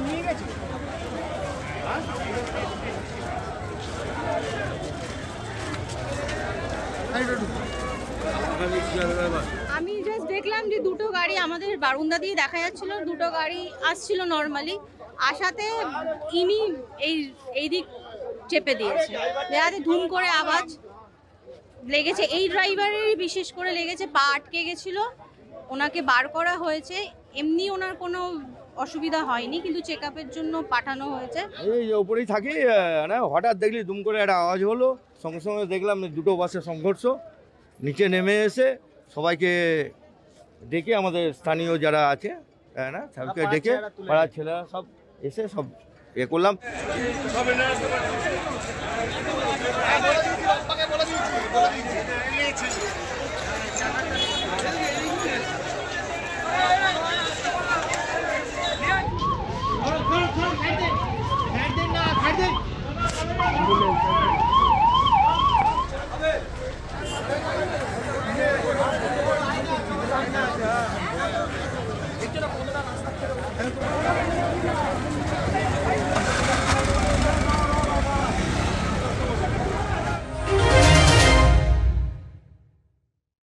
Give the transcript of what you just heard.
নিয়ে গেছে। আমি জাস্ট দেখলাম যে দুটো গাড়ি আমাদের বারান্দা দিয়ে দেখা যাচ্ছিল, দুটো গাড়ি আসছিল নর্মালি, আসাতে ইনি এই দিক চেপে দিয়েছে, দেখাতে ধুম করে আওয়াজ লেগেছে। এই ড্রাইভারেরই বিশেষ করে লেগেছে, পা আটকে গেছিল, ওনাকে বার করা হয়েছে। এমনি ওনার কোনো অসুবিধা হয়নি, কিন্তু চেক আপের জন্য পাঠানো হয়েছে। এই ওপরেই থাকি না, হঠাৎ দেখলি দুম করে একটা আওয়াজ হলো, সঙ্গে সঙ্গে দেখলাম দুটো বাসের সংঘর্ষ। নিচে নেমে এসে সবাইকে ডেকে, আমাদের স্থানীয় যারা আছে না সবাইকে ডেকে, পাড়ার ছেলেরা সব এসে সব এ করলাম।